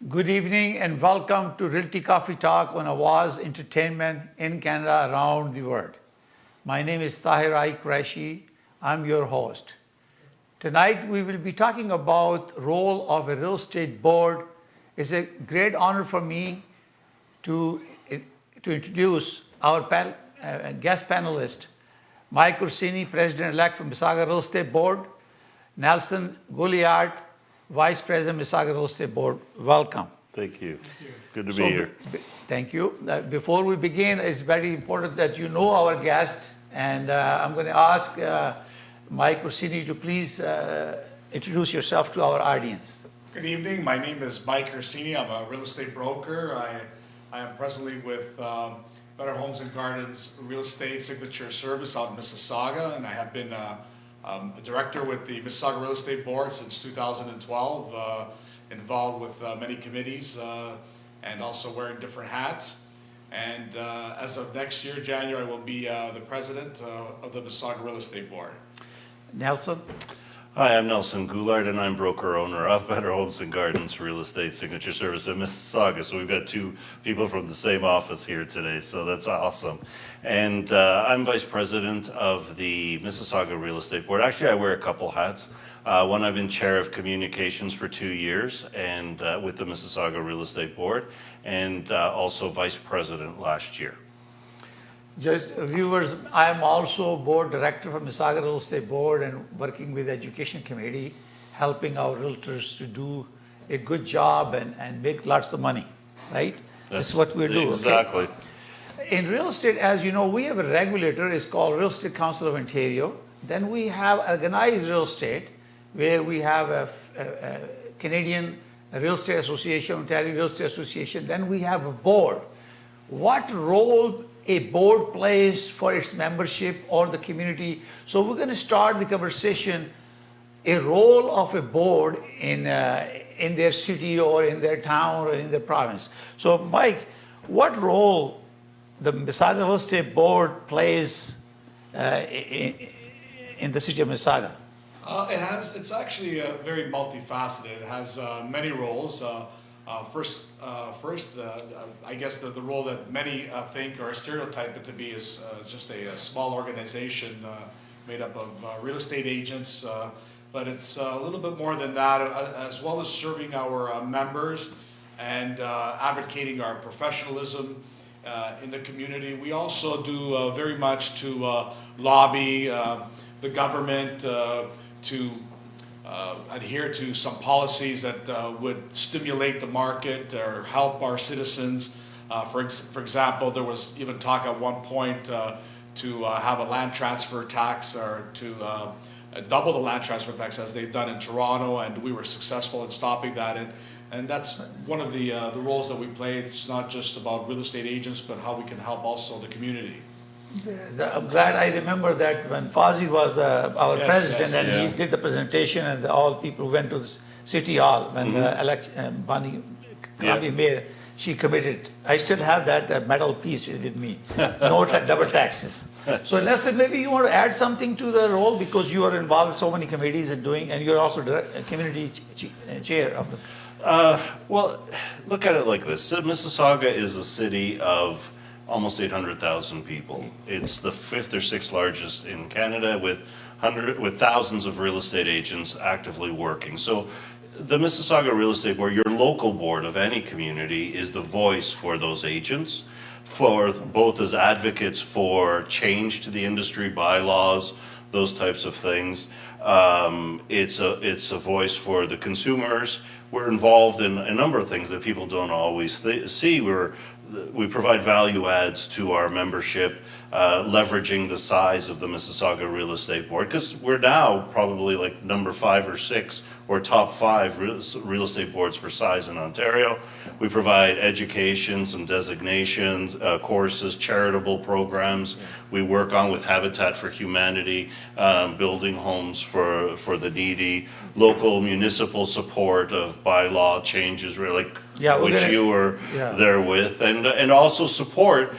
Good evening and welcome to Realty Coffee Talk on Awaz Entertainment in Canada around the world. My name is Tahir Qureshi. I'm your host. Tonight we will be talking about role of a real estate board. It's a great honor for me to introduce our guest panelist, Mike Ursini, President-elect for Mississauga Real Estate Board, Nelson Goulard, Vice President, Mississauga Real Estate Board. Welcome. Thank you. Good to be here. Thank you. Before we begin, it's very important that you know our guest, and I'm going to ask Mike Ursini to please introduce yourself to our audience. Good evening. My name is Mike Ursini. I'm a real estate broker. I am presently with Better Homes and Gardens Real Estate Signature Service out in Mississauga, and I have been a director with the Mississauga Real Estate Board since 2012, involved with many committees and also wearing different hats. And as of next year, January, I will be the president of the Mississauga Real Estate Board. Nelson? Hi, I'm Nelson Goulard, and I'm broker-owner of Better Homes and Gardens Real Estate Signature Service in Mississauga. So we've got two people from the same office here today, so that's awesome. And I'm vice president of the Mississauga Real Estate Board. Actually, I wear a couple hats. One, I've been chair of communications for 2 years and with the Mississauga Real Estate Board, and also vice president last year. Just viewers, I am also board director for Mississauga Real Estate Board and working with the education committee, helping our realtors to do a good job and make lots of money, right? That's what we do. Exactly. Okay? In real estate, as you know, we have a regulator. It's called Real Estate Council of Ontario. Then we have organized real estate, where we have a Canadian Real Estate Association, Ontario Real Estate Association. Then we have a board. What role a board plays for its membership or the community? So we're going to start the conversation, a role of a board in their city or in their town or in their province. So Mike, what role the Mississauga Real Estate Board plays in the city of Mississauga? It's actually very multifaceted. It has many roles. First, I guess the role that many think or stereotype it to be is just a small organization made up of real estate agents, but it's a little bit more than that, as well as serving our members and advocating our professionalism in the community. We also do very much to lobby the government to adhere to some policies that would stimulate the market or help our citizens. For example, there was even talk at one point to have a land transfer tax, or to double the land transfer tax as they've done in Toronto, and we were successful in stopping that. And that's one of the roles that we play. It's not just about real estate agents, but how we can help also the community. I'm glad I remember that when Fazil was our president, and he did the presentation, and all people went to the city hall when Bonnie Mayor, she committed. I still have that metal piece with me. No double taxes. So Nelson, maybe you want to add something to the role, because you are involved in so many committees and you're also community chair of the. Well, look at it like this. Mississauga is a city of almost 800,000 people. It's the 5th or 6th largest in Canada, with thousands of real estate agents actively working. So the Mississauga Real Estate Board, your local board of any community, is the voice for those agents, for both as advocates for change to the industry, bylaws, those types of things. It's a voice for the consumers. We're involved in a number of things that people don't always see. We provide value adds to our membership, leveraging the size of the Mississauga Real Estate Board, because we're now probably like number 5 or 6 or top 5 real estate boards for size in Ontario. We provide education, some designations, courses, charitable programs. We work on with Habitat for Humanity, building homes for the needy, local municipal support of bylaw changes, which you were there with, and also support,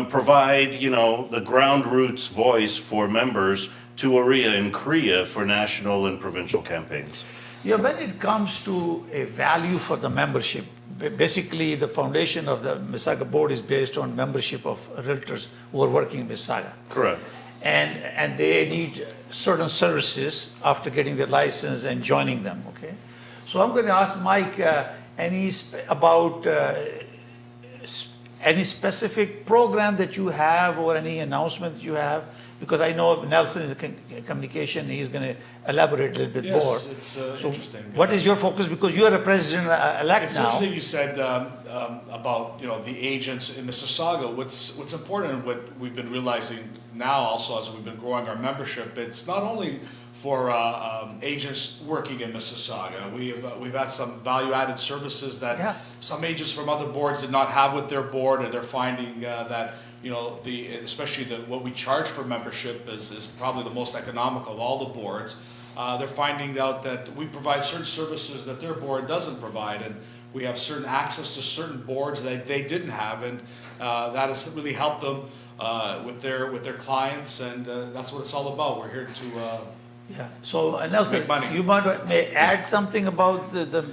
provide the ground roots voice for members to AREA and CREA for national and provincial campaigns. Yeah, when it comes to a value for the membership, basically the foundation of the Mississauga board is based on membership of realtors who are working in Mississauga. Correct. And they need certain services after getting their license and joining them, okay? So I'm going to ask Mike any specific program that you have or any announcement that you have? Because I know Nelson is in communication, he's going to elaborate a little bit more. Yes, it's interesting. What is your focus? Because you are a president-elect It's now. interesting you said about the agents in Mississauga. What's important and what we've been realizing now also as we've been growing our membership, it's not only for agents working in Mississauga. We've had some value-added services that some agents from other boards did not have with their board, and they're finding that especially what we charge for membership is probably the most economical of all the boards. They're finding out that we provide certain services that their board doesn't provide, and we have certain access to certain boards that they didn't have, and that has really helped them with their clients, and that's what it's all about. We're here to So Nelson, make money. you may add something about the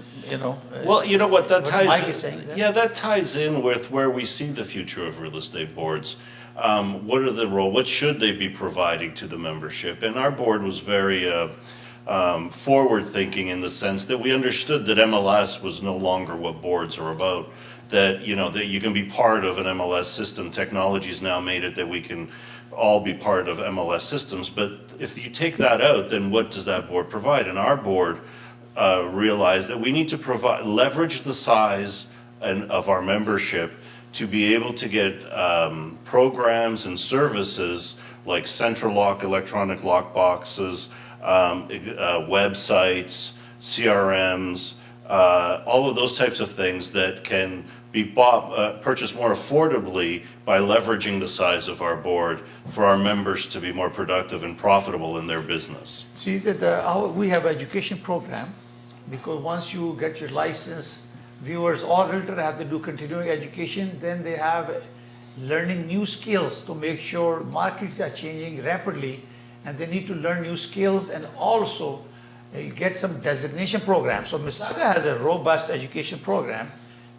Well, you know what, that what ties Mike is saying there? Yeah, that ties in with where we see the future of real estate boards. What are the role? What should they be providing to the membership? And our board was very forward-thinking in the sense that we understood that MLS was no longer what boards are about. That that you can be part of an MLS system. Technology's now made it that we can all be part of MLS systems. But if you take that out, then what does that board provide? And our board realized that we need to leverage the size of our membership to be able to get programs and services like central lock, electronic lock boxes, websites, CRMs, all of those types of things that can be purchased more affordably by leveraging the size of our board for our members to be more productive and profitable in their business. See, we have education program, because once you get your license, viewers or realtor have to do continuing education, then they have learning new skills to make sure markets are changing rapidly, and they need to learn new skills, and also get some designation programs. So Mississauga has a robust education program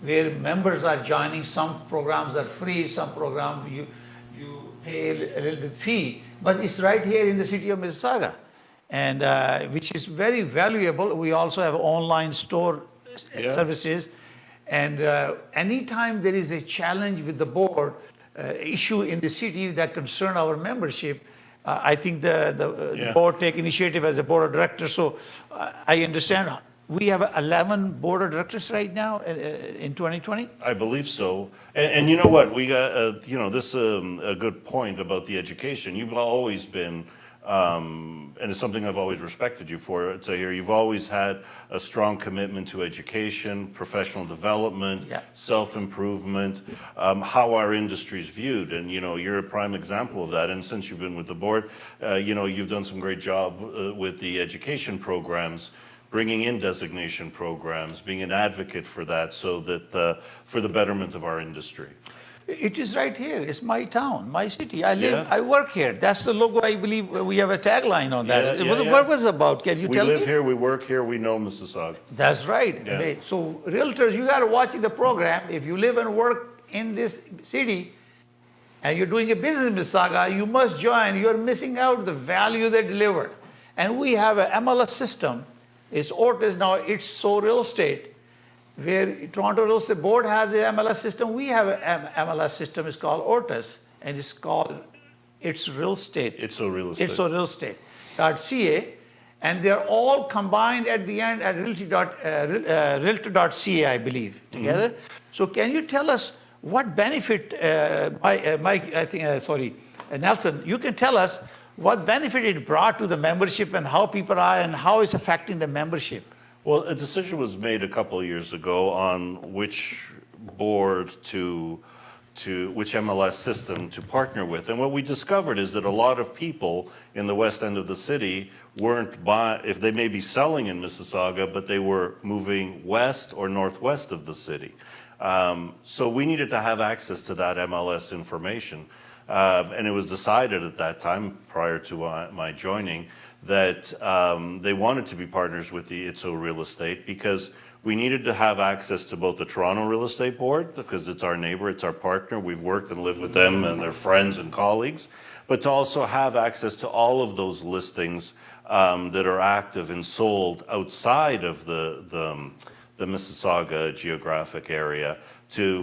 where members are joining. Some programs are free, some programs you pay a little bit fee, but it's right here in the city of Mississauga, and which is very valuable. We also have online store services, and anytime there is a challenge with the board issue in the city that concern our membership, I think the board take initiative as a board of directors. So I understand we have 11 board of directors right now in 2020. I believe so. And you know what? We got, this a good point about the education. You've always been, and it's something I've always respected you for, Tahir. You've always had a strong commitment to education, professional development, self-improvement, how our industry is viewed. And, you're a prime example of that. And since you've been with the board, you've done some great job with the education programs, bringing in designation programs, being an advocate for that, so that for the betterment of our industry. It is right here. It's my town, my city. I live, I work here. That's the logo. I believe we have a tagline on that. What was it about? Can you tell me? We live here, we work here, we know Mississauga. That's right. Yeah. So realtors, you got to watch the program. If you live and work in this city and you're doing a business in Mississauga, you must join. You're missing out the value they deliver. And we have an MLS system. It's Otis now. It's So Real Estate, where Toronto Real Estate Board has a MLS system. We have an MLS system. It's called Otis, and it's called It's Real Estate. It's So Real Estate. It's So Real Estate.ca, and they're all combined at the end at realtor.ca, I believe, together. So can you tell us what benefit, Mike? I think Nelson, you can tell us what benefit it brought to the membership and how people are and how it's affecting the membership. Well, a decision was made a couple of years ago on which board which MLS system to partner with. And what we discovered is that a lot of people in the west end of the city weren't if they may be selling in Mississauga, but they were moving west or northwest of the city. So we needed to have access to that MLS information. And it was decided at that time, prior to my joining, that they wanted to be partners with the ITSO Real Estate because we needed to have access to both the Toronto Real Estate Board, because it's our neighbor, it's our partner, we've worked and lived with them and their friends and colleagues, but to also have access to all of those listings that are active and sold outside of the Mississauga geographic area,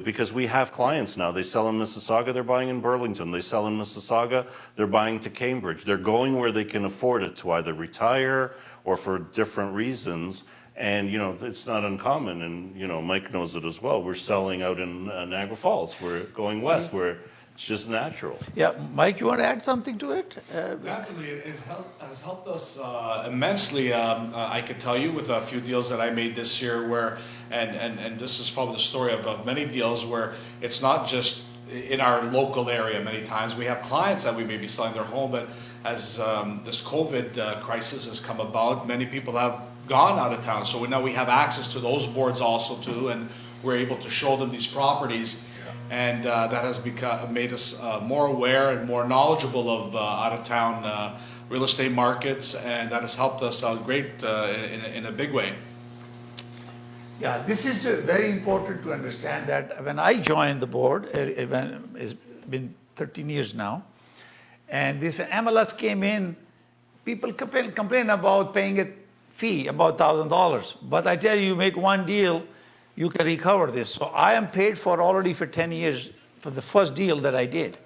because we have clients now. They sell in Mississauga, they're buying in Burlington. They sell in Mississauga, they're buying to Cambridge. They're going where they can afford it to either retire or for different reasons. And, you know, it's not uncommon, and, you know, Mike knows it as well. We're selling out in Niagara Falls. We're going west, where it's just natural. Yeah, Mike, you want to add something to it? Definitely, it has helped us immensely. I could tell you with a few deals that I made this year where, and this is probably the story of many deals where it's not just in our local area. Many times we have clients that we may be selling their home, but as this COVID crisis has come about, many people have gone out of town. So now we have access to those boards also too, and we're able to show them these properties. And that has made us more aware and more knowledgeable of out-of-town real estate markets, and that has helped us out great in a big way. Yeah, this is very important to understand that when I joined the board, it's been 13 years now, and this MLS came in, people complain about paying a fee, about $1,000. But I tell you, you make one deal, you can recover this. So I am paid for already for 10 years for the first deal that I did.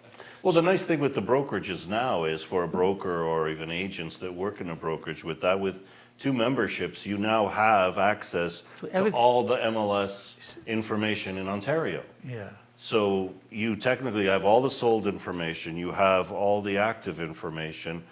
Well, the nice thing with the brokerages now is for a broker or even agents that work in a brokerage with 2 memberships, you now have access to all the MLS information in Ontario. Yeah. So you technically have all the sold information, you have all the active information.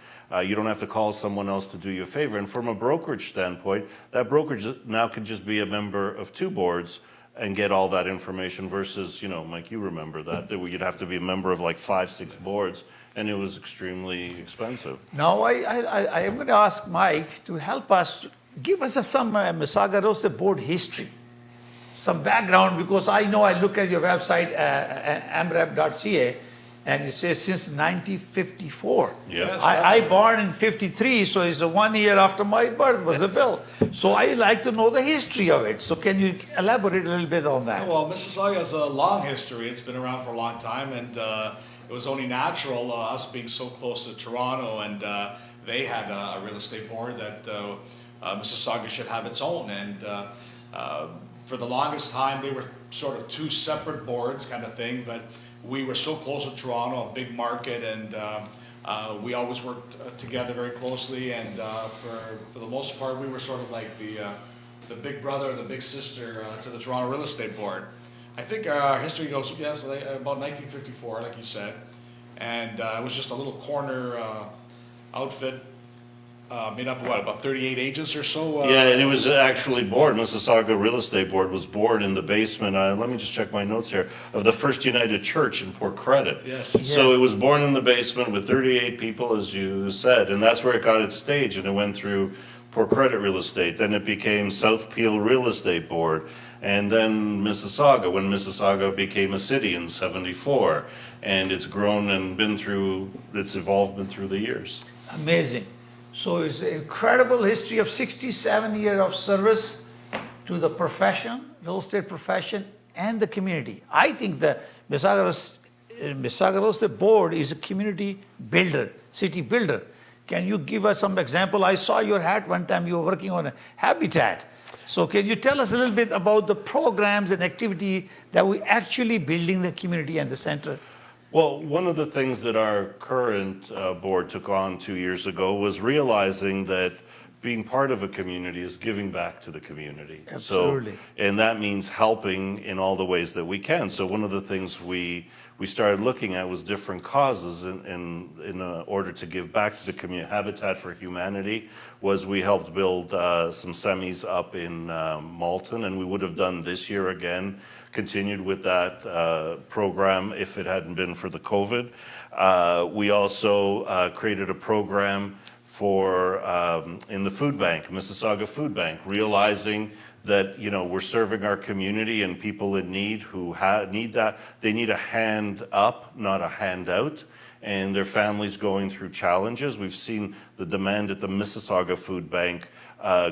You don't have to call someone else to do you a favor. And from a brokerage standpoint, that brokerage now can just be a member of 2 boards and get all that information versus, you know, Mike, you remember that you'd have to be a member of like 5, 6 boards, and it was extremely expensive. Now I am going to ask Mike to help us, give us some Mississauga Real Estate Board history, some background, because I know I look at your website, amrep.ca, and it says since 1954. Yes. I born in 53, so it's 1 year after my birth was the bill. So I like to know the history of it. So can you elaborate a little bit on that? Well, Mississauga has a long history. It's been around for a long time, and it was only natural, us being so close to Toronto, and they had a real estate board that Mississauga should have its own. And for the longest time, they were sort of 2 separate boards kind of thing, but we were so close to Toronto, a big market, and we always worked together very closely, and for the most part, we were sort of like the big brother, the big sister to the Toronto Real Estate Board. I think our history goes, yes, about 1954, like you said, and it was just a little corner outfit made up of what, about 38 agents or so? Yeah, and it was actually born, Mississauga Real Estate Board was born in the basement, let me just check my notes here, of the First United Church in Port Credit. Yes. So it was born in the basement with 38 people, as you said, and that's where it got its stage, and it went through Port Credit Real Estate, then it became South Peel Real Estate Board, and then Mississauga, when Mississauga became a city in '74, and it's grown and it's evolved through the years. Amazing. So it's an incredible history of 67 years of service to the profession, real estate profession, and the community. I think the Mississauga Real Estate Board is a community builder, city builder. Can you give us some example? I saw your hat one time, you were working on a habitat. So can you tell us a little bit about the programs and activity that we actually building the community and the center? Well, one of the things that our current board took on 2 years ago was realizing that being part of a community is giving back to the community. Absolutely. So, and that means helping in all the ways that we can. So one of the things we started looking at was different causes in order to give back to the community. Habitat for Humanity was we helped build some semis up in Malton, and we would have done this year again, continued with that program if it hadn't been for the COVID. We also created a program for in the food bank, Mississauga Food Bank, realizing that, you know, we're serving our community and people in need who need that. They need a hand up, not a handout. and their families going through challenges. We've seen the demand at the Mississauga Food Bank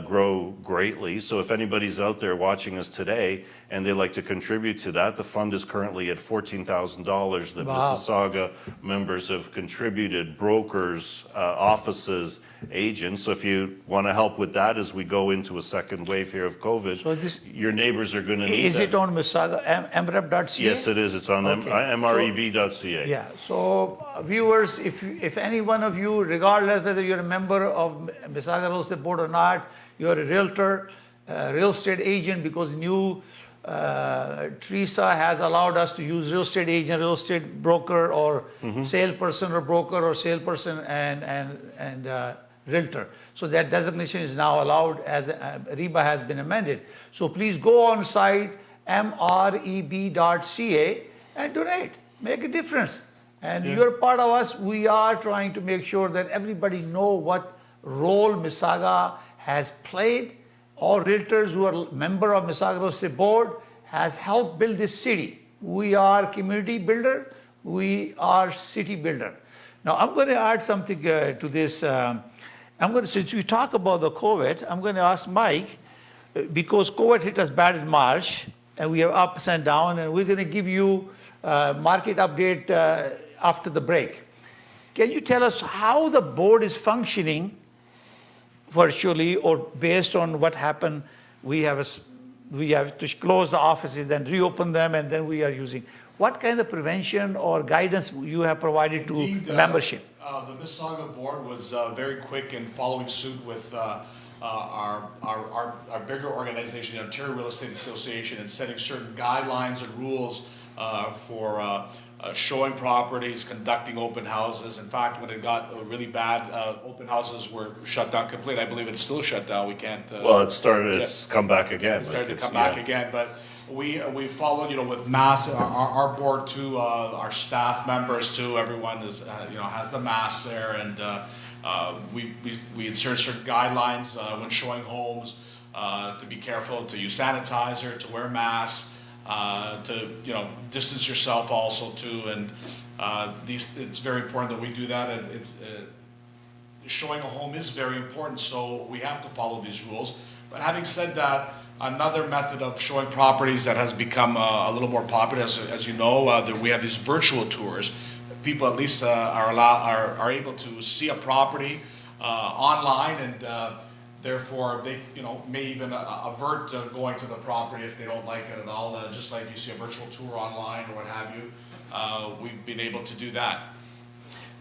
grow greatly. So if anybody's out there watching us today and they like to contribute to that, the fund is currently at $14,000 that Wow. Mississauga members have contributed, brokers, offices, agents. So if you want to help with that as we go into a second wave here of COVID, So this- your neighbors are going to need Is that. it on Mississauga, mrep.ca? Yes, it is. It's on Okay. mreb.ca. Yeah, so viewers, if any one of you, regardless whether you're a member of Mississauga Real Estate Board or not, you're a realtor, real estate agent, because new Teresa has allowed us to use real estate agent, real estate broker, or salesperson or broker, or salesperson and realtor. So that designation is now allowed as REBA has been amended. So please go on site mreb.ca and donate, make a difference. And you're part of us. We are trying to make sure that everybody know what role Mississauga has played. All realtors who are member of Mississauga Real Estate Board has helped build this city. We are community builder. We are city builder. Now I'm going to add something to this. Since we talk about the COVID, I'm going to ask Mike, because COVID hit us bad in March, and we have ups and downs, and we're going to give you market update after the break. Can you tell us how the board is functioning virtually, or based on what happened? We have to close the offices, then reopen them, and then we are using. What kind of prevention or guidance you have provided Indeed, to membership? The Mississauga board was very quick in following suit with our bigger organization, the Ontario Real Estate Association, and setting certain guidelines and rules for showing properties, conducting open houses. In fact, when it got really bad, open houses were shut down completely. I believe it's still shut down. We can't. Well, it's come back again. It started to come back again, but we followed, with masks. Our board too, our staff members too. Everyone is, has the mask there, and we insert certain guidelines when showing homes to be careful, to use sanitizer, to wear masks. To distance yourself also too, and it's very important that we do that. And it's showing a home is very important, so we have to follow these rules. But having said that, another method of showing properties that has become a little more popular, as you know, that we have these virtual tours. People at least are able to see a property online, and therefore, they may even avert going to the property if they don't like it at all. Just like you see a virtual tour online or what have you, we've been able to do that.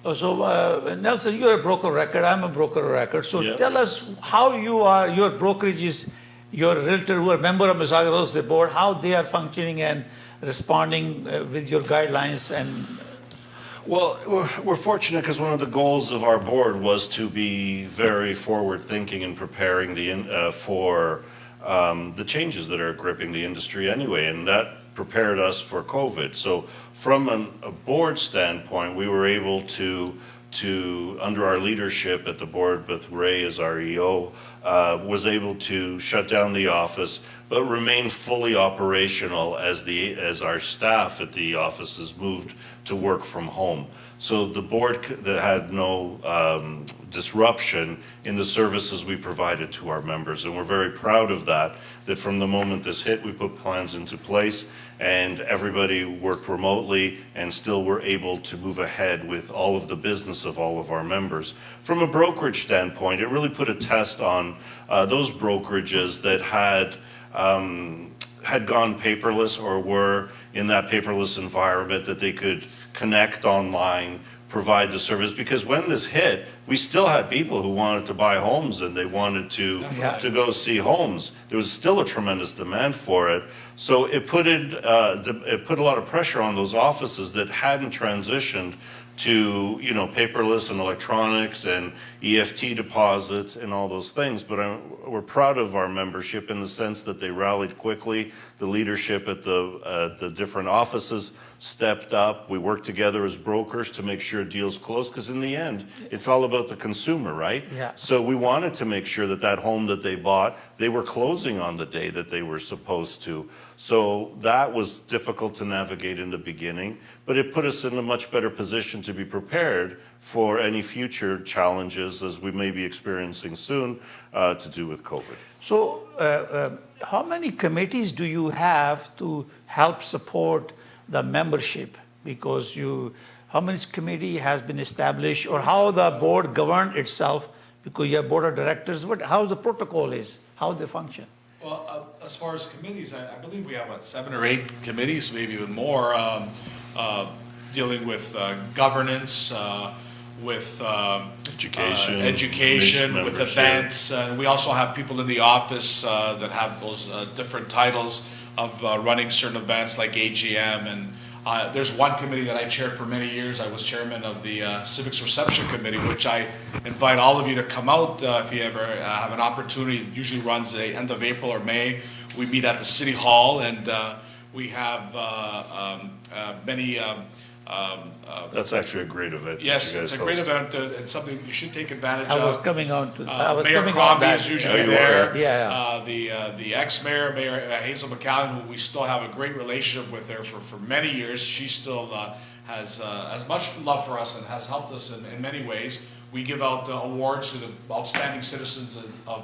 So Nelson, you're a broker record. I'm a broker record. So Yeah. tell us how you are. Your brokerage is your realtor who are member of Mississauga Real Estate Board. How they are functioning and responding with your guidelines and. Well, we're fortunate because one of the goals of our board was to be very forward-thinking and preparing for the changes that are gripping the industry anyway, and that prepared us for COVID. So from a board standpoint, we were able to under our leadership at the board with Ray as our EO, was able to shut down the office, but remain fully operational as our staff at the offices moved to work from home. So the board that had no disruption in the services we provided to our members, and we're very proud of that from the moment this hit, we put plans into place, and everybody worked remotely and still were able to move ahead with all of the business of all of our members. From a brokerage standpoint, it really put a test on those brokerages that had gone paperless or were in that paperless environment, that they could connect online, provide the service. Because when this hit, we still had people who wanted to buy homes and they wanted to go see homes. There was still a tremendous demand for it. So it put a lot of pressure on those offices that hadn't transitioned to paperless and electronics and EFT deposits and all those things, but we're proud of our membership in the sense that they rallied quickly. The leadership at the different offices stepped up. We worked together as brokers to make sure deals close, because in the end, it's all about the consumer, right? Yeah. So we wanted to make sure that that home that they bought, they were closing on the day that they were supposed to. So that was difficult to navigate in the beginning, but it put us in a much better position to be prepared for any future challenges as we may be experiencing soon to do with COVID. So how many committees do you have to help support the membership? Because how many committee has been established, or how the board governed itself? Because you have board of directors, how the protocol is, how they function? Well, as far as committees, I believe we have, 7 or 8 committees, maybe even more, dealing with governance, with education, with events. We also have people in the office that have those different titles of running certain events like AGM. And there's one committee that I chaired for many years. I was chairman of the Civics Reception Committee, which I invite all of you to come out if you ever have an opportunity. It usually runs the end of April or May. We meet at the City Hall, and we have many That's actually a great event. yes, it's a great event and something you should take advantage I was of. coming on to Mayor Crombie is usually there. Yeah. The ex-mayor, Mayor Hazel McCallan, who we still have a great relationship with there for many years. She still has as much love for us and has helped us in many ways. We give out awards to the outstanding citizens of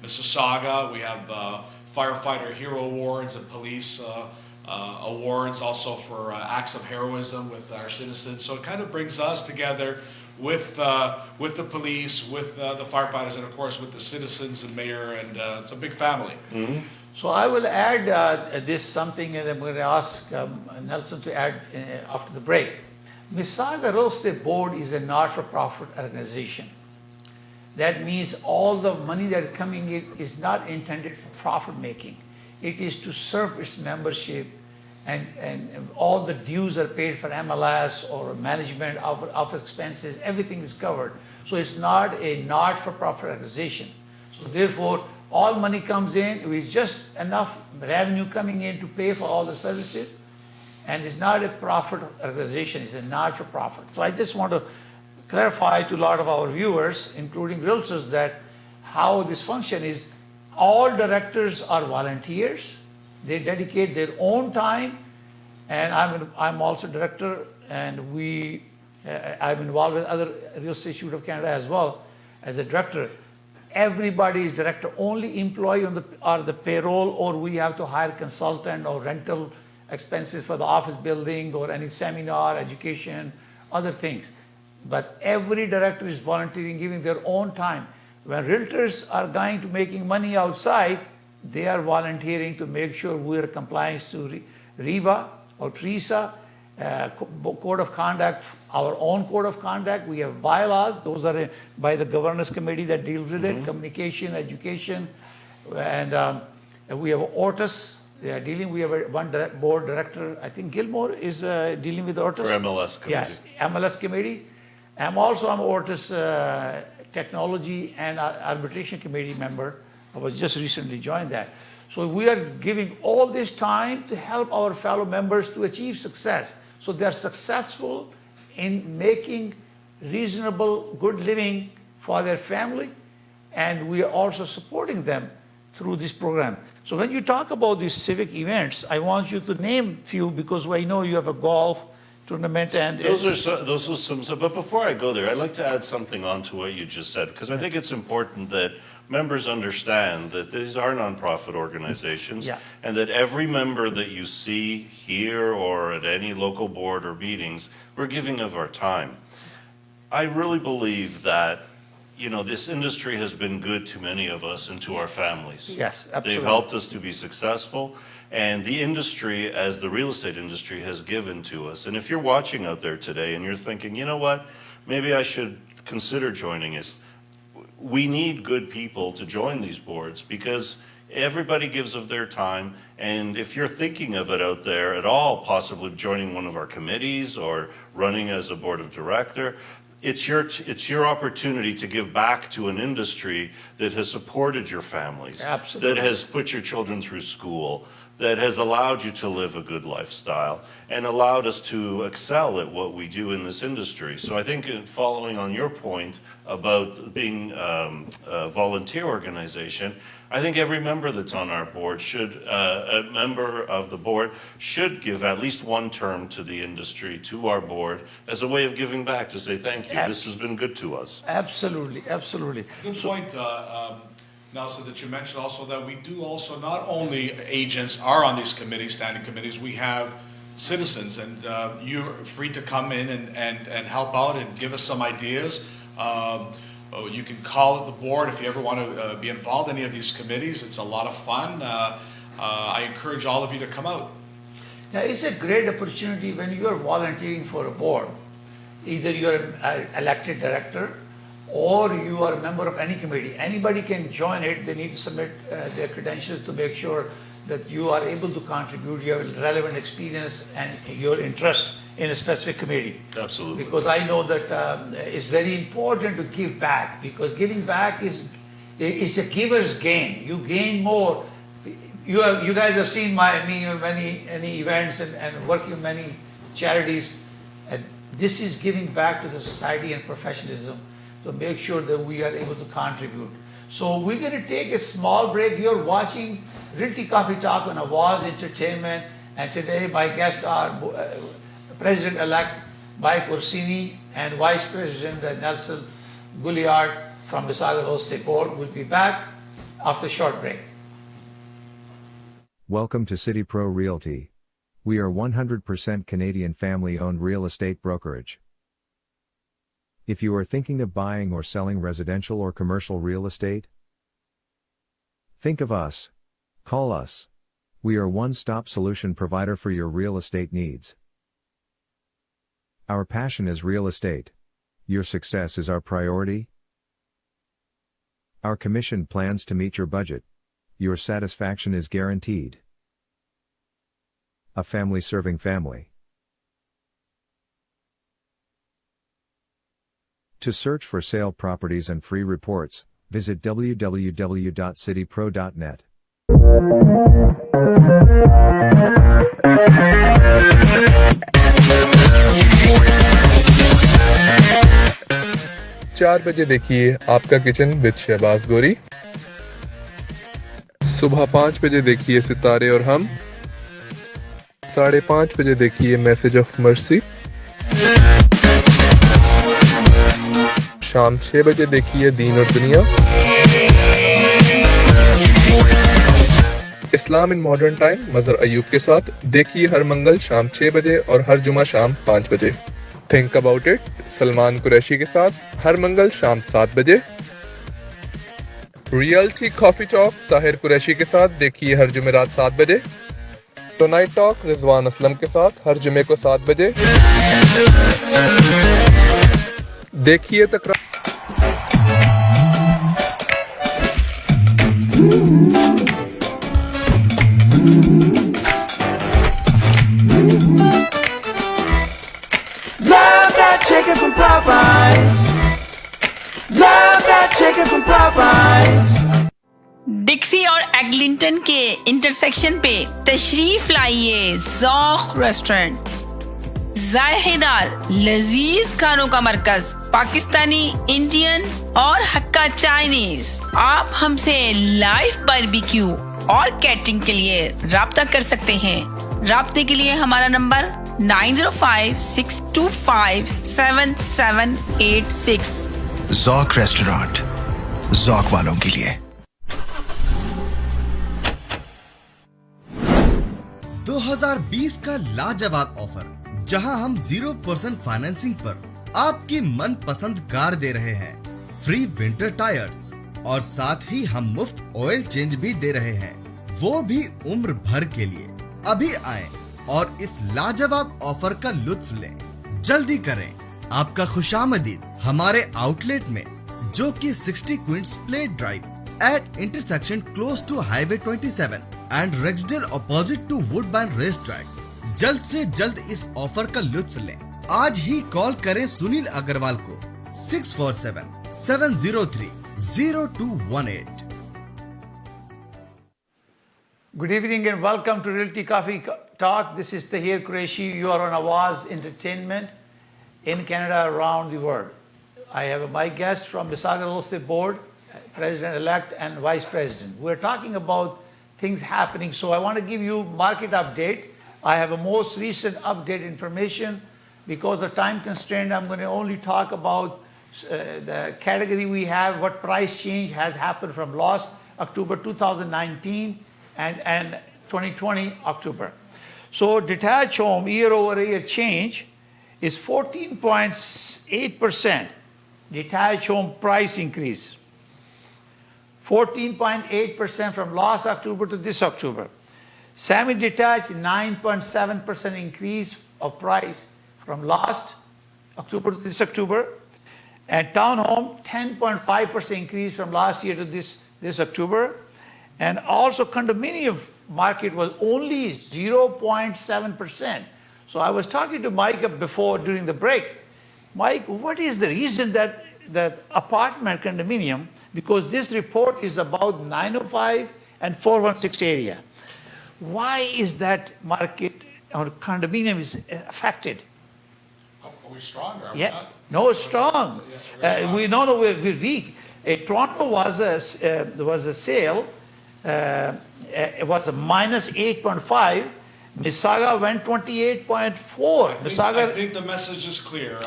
Mississauga. We have firefighter hero awards and police awards also for acts of heroism with our citizens. So it kind of brings us together with the police, with the firefighters, and of course with the citizens and mayor, and it's a big family. Mm-hmm. So I will add this something, and I'm going to ask Nelson to add after the break. Mississauga Real Estate Board is a not-for-profit organization. That means all the money that is coming in is not intended for profit making. It is to serve its membership, and all the dues are paid for MLS or management of office expenses, everything is covered. So it's not a not-for-profit organization. So therefore, all money comes in with just enough revenue coming in to pay for all the services, and it's not a profit organization, it's a not-for-profit. So I just want to clarify to a lot of our viewers, including realtors, that how this function is. All directors are volunteers. They dedicate their own time, and I'm also director, and I'm involved with other Real Estate Institute of Canada as well as a director. Everybody is director. Only employee on the payroll, or we have to hire consultant or rental expenses for the office building or any seminar, education, other things. But every director is volunteering, giving their own time. When realtors are going to making money outside, they are volunteering to make sure we are compliant to REBA or TRESA, code of conduct, our own code of conduct. We have bylaws. Those are by the governance committee that deals with it, communication, education. And we have Ortis. They are dealing. We have one board director. I think Gilmore is dealing with Ortis. For MLS committee. Yes, MLS committee. I'm Ortis Technology and Arbitration Committee member. I was just recently joined that. So we are giving all this time to help our fellow members to achieve success. So they're successful in making reasonable, good living for their family, and we are also supporting them through this program. So when you talk about these civic events, I want you to name few, because I know you have a golf tournament and those are some. But before I go there, I'd like to add something on to what you just said, because I think it's important that members understand that these are nonprofit organizations, and that every member that you see here or at any local board or meetings, we're giving of our time. I really believe that, you know, this industry has been good to many of us and to our families. Yes, absolutely. They've helped us to be successful, and the industry, as the real estate industry, has given to us. And if you're watching out there today and you're thinking, you know what, maybe I should consider joining us, we need good people to join these boards, because everybody gives of their time. And if you're thinking of it out there at all, possibly joining one of our committees or running as a board of director, it's your opportunity to give back to an industry that has supported your families, Absolutely. that has put your children through school, that has allowed you to live a good lifestyle and allowed us to excel at what we do in this industry. So I think following on your point about being a volunteer organization, I think every member that's on our board a member of the board should give at least one term to the industry, to our board, as a way of giving back, to say thank you. This has been good to us. Absolutely, absolutely. Good point, Nelson, that you mentioned also that we do also, not only agents are on these committees, standing committees, we have citizens, and you're free to come in and help out and give us some ideas. You can call the board if you ever want to be involved in any of these committees. It's a lot of fun. I encourage all of you to come out. Now, it's a great opportunity when you are volunteering for a board. Either you're an elected director or you are a member of any committee. Anybody can join it. They need to submit their credentials to make sure that you are able to contribute, you have relevant experience and your interest in a specific committee. Absolutely. Because I know that it's very important to give back, because giving back is a giver's gain. You gain more. You guys have seen me in many events and working in many charities. And this is giving back to the society and professionalism to make sure that we are able to contribute. So we're going to take a small break. You're watching Realty Coffee Talk on Awaz Entertainment, and today my guests are President-elect Mike Ursini and Vice President Nelson Goulard from Mississauga Real Estate Board. We'll be back after a short break. Welcome to City Pro Realty. We are 100% Canadian family-owned real estate brokerage. If you are thinking of buying or selling residential or commercial real estate, think of us. Call us. We are one-stop solution provider for your real estate needs. Our passion is real estate. Your success is our priority. Our commission plans to meet your budget. Your satisfaction is guaranteed. A family serving family. To search for sale properties and free reports, visit www.citypro.net. चार बजे देखिए आपका kitchen with Shahbaz गोरी। सुबह 5 बजे देखिए सितारे और हम। 5:30 बजे देखिए मैसेज ऑफ मर्सी। शाम 6 बजे देखिए दीन और दुनिया। इस्लाम इन मॉडर्न टाइम मजहर अयूब के साथ देखिए हर मंगल शाम 6 बजे और हर जुमा शाम 5 बजे। Think about it Salman Qureshi के साथ हर मंगल शाम 7 बजे। Realty coffee talk Tahir Qureshi के साथ देखिए हर जुमेरात 7 बजे। टुनाइट टॉक रिजवान असलम के साथ हर जुमे को 7 बजे। देखिए तकरार Love that chicken from Popeyes. Love that chicken from Popeyes. डिक्सी और एग्लिंटन के इंटरसेक्शन पे तशरीफ लाइए ज़ौक़ रेस्टोरेंट। जायकेदार लजीज खानों का मरकज, पाकिस्तानी, इंडियन और हक्का चाइनीज। आप हमसे लाइव बारबेक्यू और कैटरिंग के लिए राब्ता कर सकते हैं। राब्ते के लिए हमारा नंबर 9056257786। ज़ौक़ रेस्टोरेंट, ज़ौक़ वालों के लिए। 2020 का लाजवाब ऑफर, जहां हम 0% फाइनेंसिंग पर आपकी मनपसंद कार दे रहे हैं, फ्री विंटर टायर्स, और साथ ही हम मुफ्त ऑयल चेंज भी दे रहे हैं, वो भी उम्र भर के लिए। अभी आएं और इस लाजवाब ऑफर का लुत्फ लें। जल्दी करें, आपका खुशामदीद हमारे आउटलेट में, जो कि 60 Queen's Plate Drive at intersection close to highway 27 and Rexdale opposite to Woodbine race track. जल्द से जल्द इस ऑफर का लुत्फ लें। आज ही कॉल करें सुनील अग्रवाल को 647-703-0218. Good evening and welcome to Realty Coffee Talk. This is Tahir Qureshi. You are on Awaz Entertainment in Canada, around the world. I have my guest from Mississauga Real Estate Board, President-elect and Vice President. We're talking about things happening. So I want to give you market update. I have a most recent update information. Because of time constraint, I'm going to only talk about the category we have, what price change has happened from last October 2019 and 2020 October. So detached home year over year change is 14.8%. Detached home price increase. 14.8% from last October to this October. Semi-detached 9.7% increase of price from last October to this October. And townhome 10.5% increase from last year to this October. And also condominium market was only 0.7%. So I was talking to Mike before during the break. Mike, what is the reason that apartment condominium, because this report is about 905 and 416 area. Why is that market or condominium is affected? Are we strong? Are we Yeah, not? no, strong. Yeah, We're weak. Toronto was a sale. It was a minus 8.5. Mississauga went 28.4. I think the message is clear.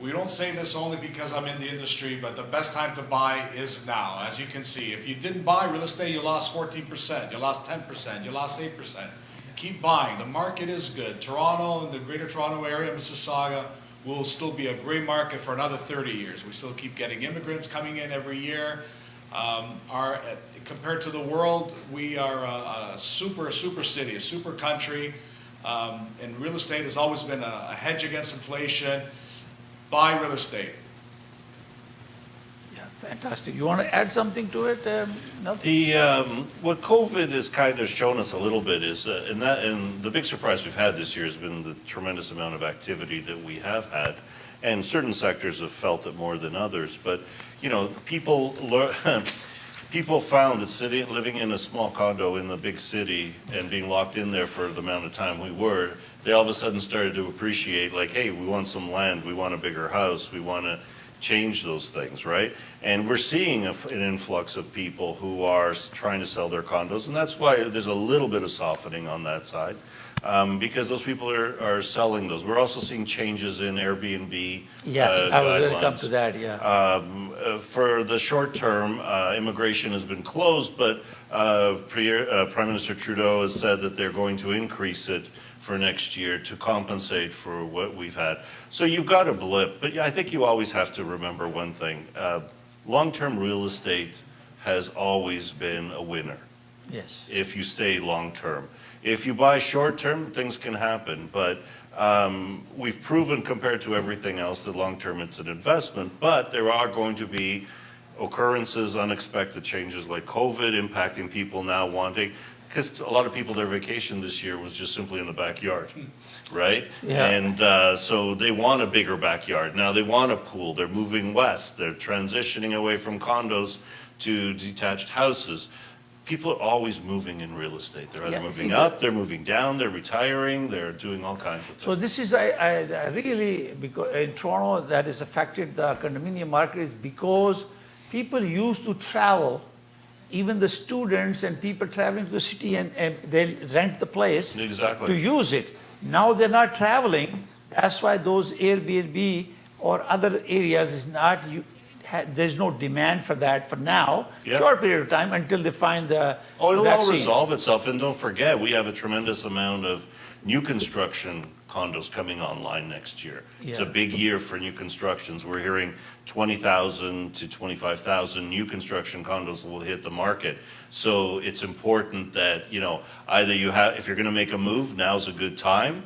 We don't say this only because I'm in the industry, but the best time to buy is now. As you can see, if you didn't buy real estate, you lost 14%, you lost 10%, you lost 8%. Keep buying. The market is good. Toronto and the Greater Toronto Area, Mississauga, will still be a great market for another 30 years. We still keep getting immigrants coming in every year. Compared to the world, we are a super city, a super country, and real estate has always been a hedge against inflation. Buy real estate. Yeah, fantastic. You want to add something to it, Nelson? What COVID has kind of shown us a little bit is, and the big surprise we've had this year has been the tremendous amount of activity that we have had, and certain sectors have felt it more than others. But people found that living in a small condo in the big city and being locked in there for the amount of time we were, they all of a sudden started to appreciate, like, hey, we want some land, we want a bigger house, we want to change those things, right? And we're seeing an influx of people who are trying to sell their condos, and that's why there's a little bit of softening on that side, because those people are selling those. We're also seeing changes in Airbnb Yes, I was going to come guidelines. to that, yeah. For the short term, immigration has been closed, but Prime Minister Trudeau has said that they're going to increase it for next year to compensate for what we've had. So you've got a blip, but I think you always have to remember one thing. Long-term real estate has always been a winner. Yes. If you stay long-term. If you buy short-term, things can happen, but we've proven compared to everything else that long-term it's an investment, but there are going to be occurrences, unexpected changes like COVID impacting people now wanting, because a lot of people, their vacation this year was just simply in the backyard, right? Yeah. And so they want a bigger backyard. Now they want a pool. They're moving west. They're transitioning away from condos to detached houses. People are always moving in real estate. They're either moving up, they're moving down, they're retiring, they're doing all kinds of things. So this is I really, because in Toronto that has affected the condominium market is because people used to travel, even the students and people traveling to the city and they rent the place Exactly. to use it. Now they're not traveling. That's why those Airbnb or other areas is not, there's no demand for that for now, Yeah. short period of time until they find the It'll all vaccine. resolve itself. And don't forget, we have a tremendous amount of new construction condos coming online next year. It's a Yeah. big year for new constructions. We're hearing 20,000 to 25,000 new construction condos will hit the market. So it's important that, either if you're going to make a move, now's a good time,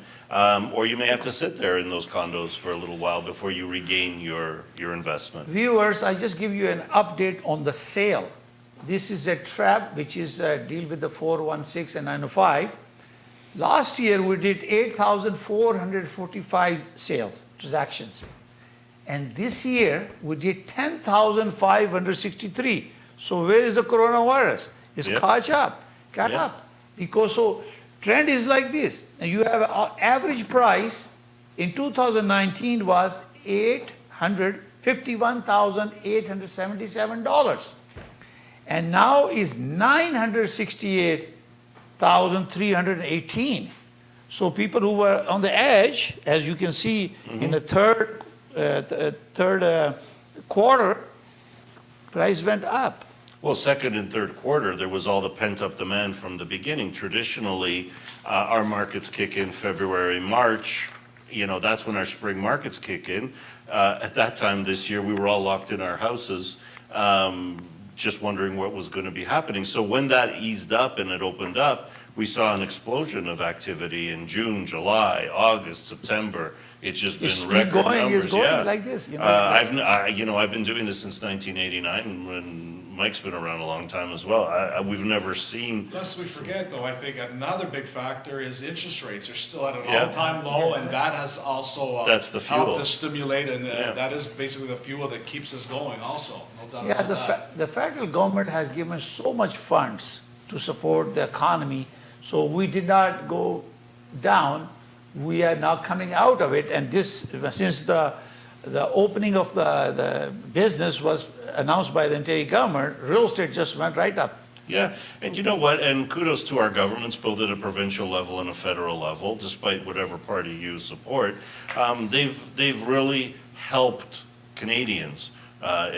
or you may have to sit there in those condos for a little while before you regain your investment. Viewers, I just give you an update on the sale. This is a trap which is deal with the 416 and 905. Last year we did 8,445 sales, transactions. And this year, we did 10,563. So where is the coronavirus? It's Yep. caught up. Yeah. Because so trend is like this. And you have an average price in 2019 was $851,877. And now is $968,318. So people who were on the edge, as you can see in the third quarter, price went up. Well, second and third quarter, there was all the pent-up demand from the beginning. Traditionally, our markets kick in February, March. You know, that's when our spring markets kick in. At that time this year, we were all locked in our houses, just wondering what was going to be happening. So when that eased up and it opened up, we saw an explosion of activity in June, July, August, September. It's just It's been still record going, numbers. it's going Yeah. like this. You know, I've been doing this since 1989, and Mike's been around a long time as well. We've never seen. Lest we forget, though, I think another big factor is interest rates are still at an Yeah. all-time low, and that has also That's the fuel. helped to stimulate, and Yeah. that is basically the fuel that keeps us going also, no doubt Yeah, about that. the federal government has given so much funds to support the economy, so we did not go down. We are now coming out of it, and this, since the opening of the business was announced by the Ontario government, real estate just went right up. Yeah, and you know what? And kudos to our governments, both at a provincial level and a federal level, despite whatever party you support. They've really helped Canadians.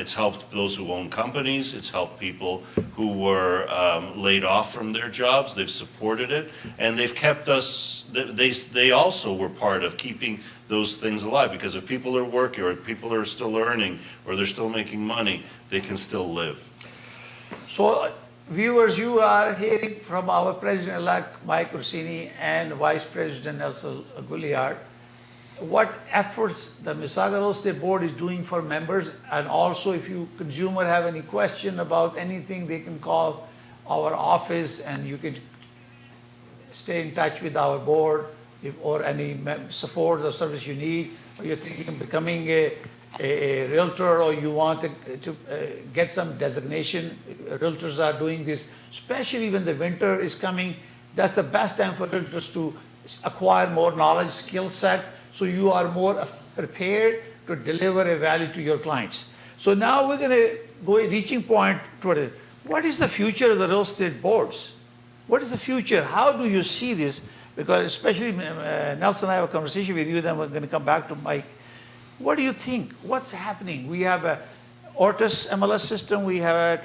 It's helped those who own companies. It's helped people who were laid off from their jobs. They've supported it, and they've kept us. They also were part of keeping those things alive, because if people are working, or if people are still earning, or they're still making money, they can still live. So, viewers, you are hearing from our President-elect Mike Ursini and Vice President Nelson Goulard what efforts the Mississauga Real Estate Board is doing for members, and also if you consumer have any question about anything, they can call our office and you can stay in touch with our board or any support or service you need, or you're thinking of becoming a realtor, or you want to get some designation. Realtors are doing this, especially when the winter is coming. That's the best time for realtors to acquire more knowledge, skill set, so you are more prepared to deliver a value to your clients. So now we're going to go a reaching point toward it. What is the future of the real estate boards? What is the future? How do you see this? Because especially Nelson and I have a conversation with you, then we're going to come back to Mike. What do you think? What's happening? We have a Ortis MLS system, we have a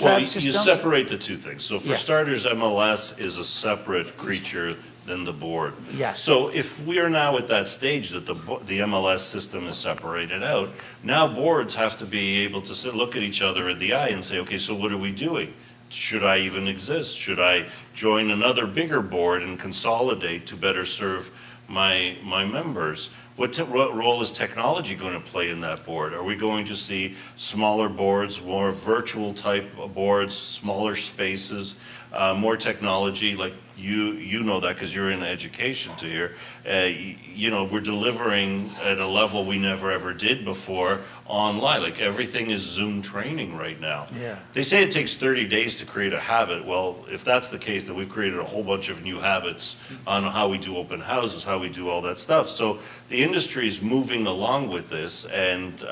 Well, TRAP system. you separate the two things. So for Yeah. starters, MLS is a separate creature than the board. Yes. So if we are now at that stage that the MLS system is separated out, now boards have to be able to look at each other in the eye and say, okay, so what are we doing? Should I even exist? Should I join another bigger board and consolidate to better serve my members? What role is technology going to play in that board? Are we going to see smaller boards, more virtual type of boards, smaller spaces, more technology? Like you know that because you're in education, Tahir. You know, we're delivering at a level we never ever did before online. Like everything is Zoom training right now. Yeah. They say it takes 30 days to create a habit. Well, if that's the case, then we've created a whole bunch of new habits on how we do open houses, how we do all that stuff. So the industry is moving along with this, and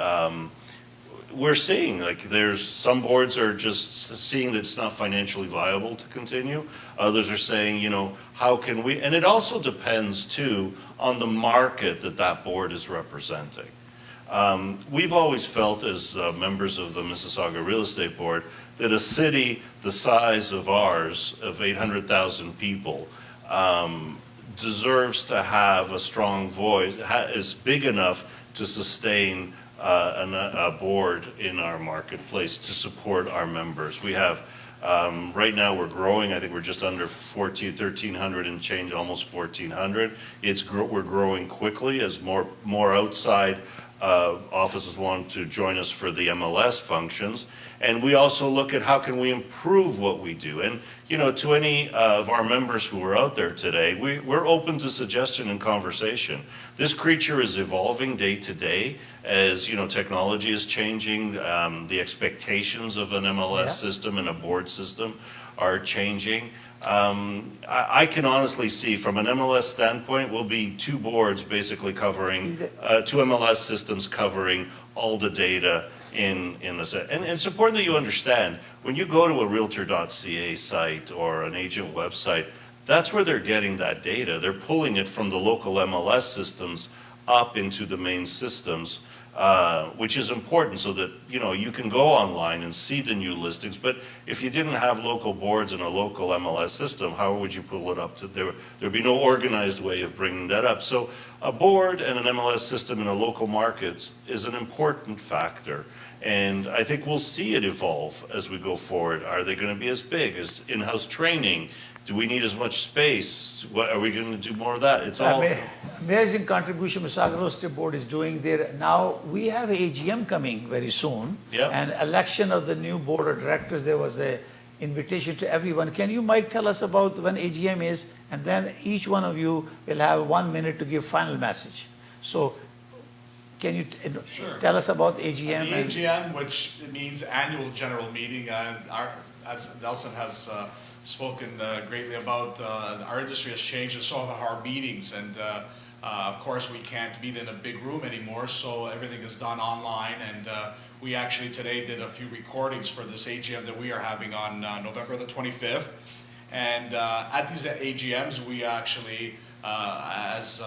we're seeing like there's some boards are just seeing that it's not financially viable to continue. Others are saying, you know, how can we? And it also depends too on the market that board is representing. We've always felt as members of the Mississauga Real Estate Board that a city the size of ours, of 800,000 people, deserves to have a strong voice, is big enough to sustain a board in our marketplace to support our members. We have, right now we're growing, I think we're just under 1,300 and change, almost 1,400. We're growing quickly as more outside offices want to join us for the MLS functions. And we also look at how can we improve what we do. And, you know, to any of our members who are out there today, we're open to suggestion and conversation. This creature is evolving day to day as, you know, technology is changing. The expectations of an MLS system and a board system are changing. I can honestly see from an MLS standpoint, will be two boards basically covering, two MLS systems covering all the data in the set. And it's important that you understand, when you go to a realtor.ca site or an agent website, that's where they're getting that data. They're pulling it from the local MLS systems up into the main systems, which is important so that, you know, you can go online and see the new listings. But if you didn't have local boards and a local MLS system, how would you pull it up to there? There'd be no organized way of bringing that up. So a board and an MLS system in a local markets is an important factor. And I think we'll see it evolve as we go forward. Are they going to be as big as in-house training? Do we need as much space? What are we going to do more of that? It's all amazing contribution Mississauga Real Estate Board is doing there. Now we have an AGM coming very soon, and election of the new board of directors. There was a invitation to everyone. Can you, Mike, tell us about when AGM is, and then each one of you will have 1 minute to give final message. So can you tell us about AGM? The AGM, which means annual general meeting, as Nelson has spoken greatly about, our industry has changed, and so have our meetings. And of course, we can't meet in a big room anymore, so everything is done online. And we actually today did a few recordings for this AGM that we are having on November the 25th. And at these AGMs, we actually, as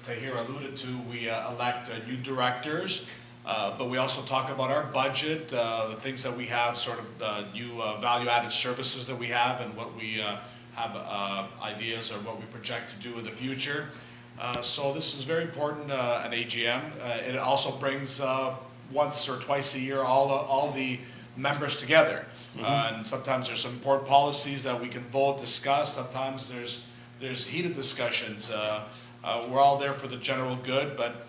Tahir alluded to, we elect new directors, but we also talk about our budget, the things that we have, sort of new value-added services that we have, and what we have ideas or what we project to do in the future. So this is very important, an AGM. It also brings once or twice a year all the members together. And sometimes there's some important policies that we can vote, discuss. Sometimes there's heated discussions. We're all there for the general good, but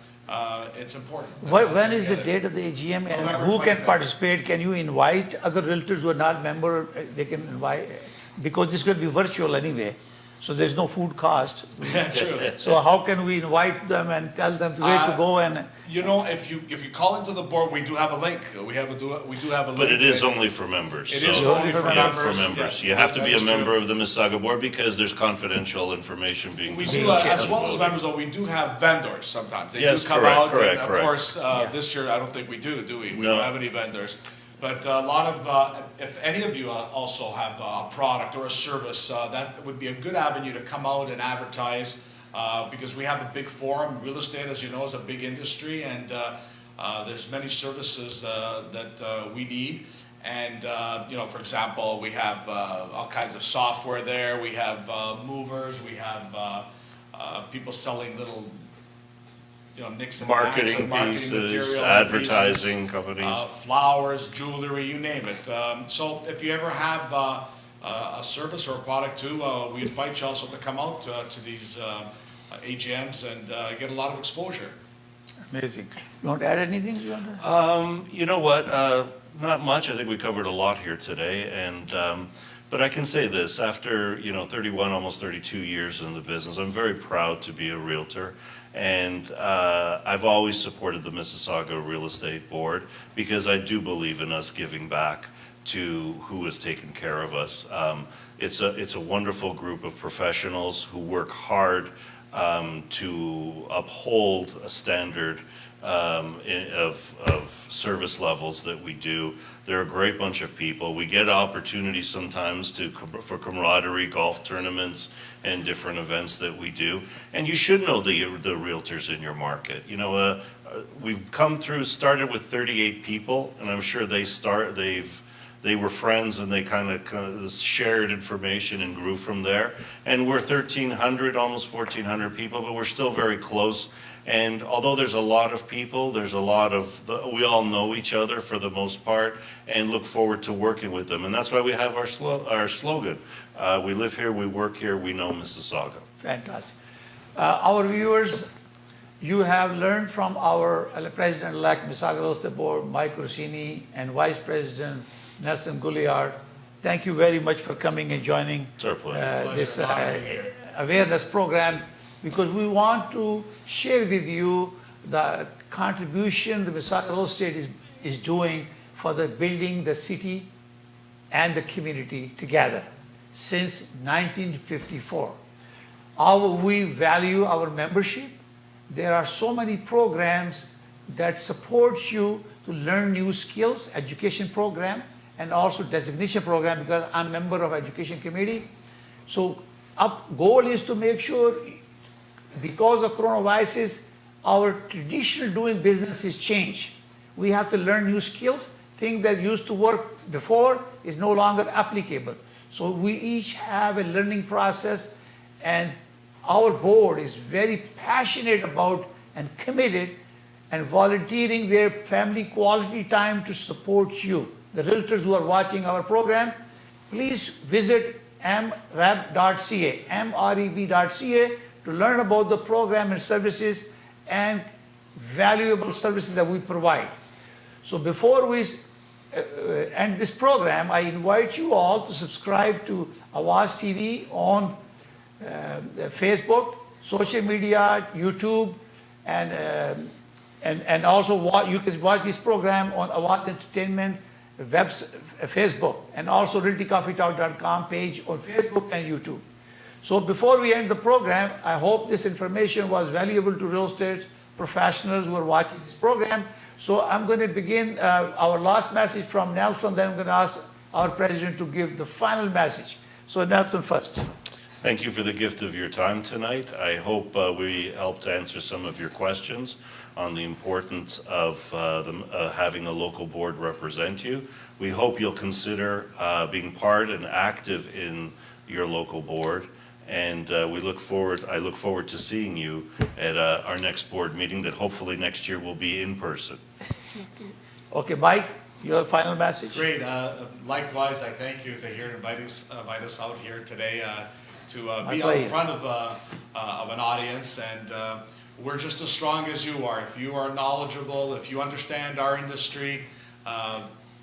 it's important. When is the date of the AGM, and who can participate? Can you invite other realtors who are not member? They can invite, because this is going to be virtual anyway, so there's no food cost. True. So how can we invite them and tell them where to go? And you know, if you call into the board, we do have a link. We do have a link. But it is only for members. It is only for members. Yes, you have to be a member of the Mississauga board because there's confidential information being We discussed. do, as well as members, though, we do have vendors sometimes. They Yes, do come correct, out. correct, and correct. Of course, this year I don't think we do we? We No. don't have any vendors. But a lot of, if any of you also have a product or a service, that would be a good avenue to come out and advertise, because we have a big forum. Real estate, as you know, is a big industry, and there's many services that we need. And, you know, for example, we have all kinds of software there. We have movers. We have people selling little, you know, nicks and knacks Marketing and marketing pieces, material, advertising companies. flowers, jewelry, you name it. So if you ever have a service or a product too, we invite you also to come out to these AGMs and get a lot of exposure. amazing. You want to add anything, John? You know what? Not much. I think we covered a lot here today, and but I can say this: after 31, almost 32 years in the business, I'm very proud to be a realtor. And I've always supported the Mississauga Real Estate Board because I do believe in us giving back to who has taken care of us. It's a wonderful group of professionals who work hard to uphold a standard of service levels that we do. They're a great bunch of people. We get opportunities sometimes for camaraderie, golf tournaments, and different events that we do. And you should know the realtors in your market. We've started with 38 people, and I'm sure they were friends and they kind of shared information and grew from there. And we're 1,300, almost 1,400 people, but we're still very close. And although there's a lot of people, we all know each other for the most part and look forward to working with them. And that's why we have our slogan. We live here, we work here, we know Mississauga. Fantastic. Our viewers, You have learned from our President-elect Mississauga Real Estate Board, Mike Ursini, and Vice President Nelson Goulard. Thank you very much for coming and joining It's our pleasure. this awareness program, because we want to share with you the contribution the Mississauga Real Estate is doing for the building the city and the community together since 1954. We value our membership. There are so many programs that support you to learn new skills, education program, and also designation program, because I'm a member of education committee. So our goal is to make sure, because of coronavirus, our traditional doing business is changed. We have to learn new skills. Things that used to work before is no longer applicable. So we each have a learning process, and our board is very passionate about and committed and volunteering their family quality time to support you. The realtors who are watching our program, please visit mreb.ca, mreb.ca, to learn about the program and services and valuable services that we provide. So before we end this program, I invite you all to subscribe to Awaz TV on Facebook, social media, YouTube, and also you can watch this program on Awaz Entertainment Facebook, and also realtycoffeetalk.com page on Facebook and YouTube. So before we end the program, I hope this information was valuable to real estate professionals who are watching this program. So I'm going to begin our last message from Nelson, then I'm going to ask our president to give the final message. So Nelson first. Thank you for the gift of your time tonight. I hope we helped to answer some of your questions on the importance of having a local board represent you. We hope you'll consider being part and active in your local board. And I look forward to seeing you at our next board meeting that hopefully next year will be in person. Okay, Mike, your final message. Great. Likewise, I thank you, Tahir, invite us out here today to be out in front of an audience. And we're just as strong as you are. If you are knowledgeable, if you understand our industry,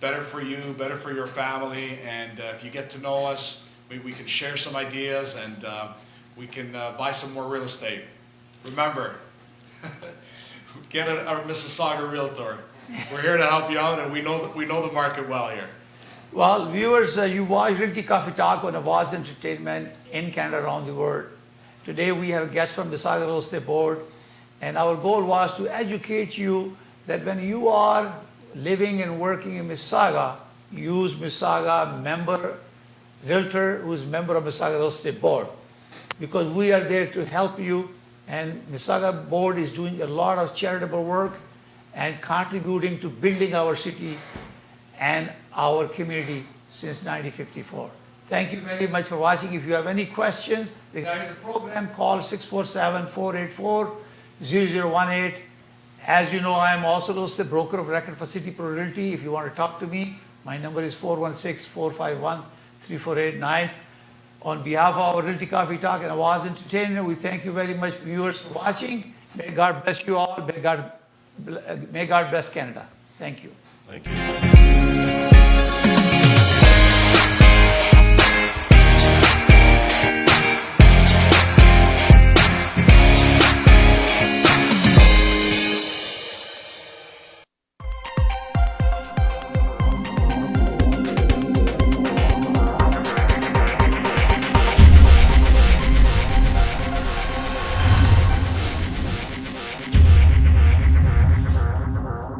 better for you, better for your family. And if you get to know us, we can share some ideas, and we can buy some more real estate. Remember, get a Mississauga realtor. We're here to help you out, and we know the market well here. Well, viewers, you watch Realty Coffee Talk on Awaz Entertainment in Canada, around the world. Today we have guests from Mississauga Real Estate Board, and our goal was to educate you that when you are living and working in Mississauga, use Mississauga member realtor who is member of Mississauga Real Estate Board, because we are there to help you, and Mississauga Board is doing a lot of charitable work and contributing to building our city and our community since 1954. Thank you very much for watching. If you have any questions regarding the program, call 647-484-0018. As you know, I am also the broker of record for City Pro Realty. If you want to talk to me, my number is 416-451-3489. On behalf of our Realty Coffee Talk and Awaz Entertainment, we thank you very much, viewers, for watching. May God bless you all. May God bless Canada. Thank you. Thank you.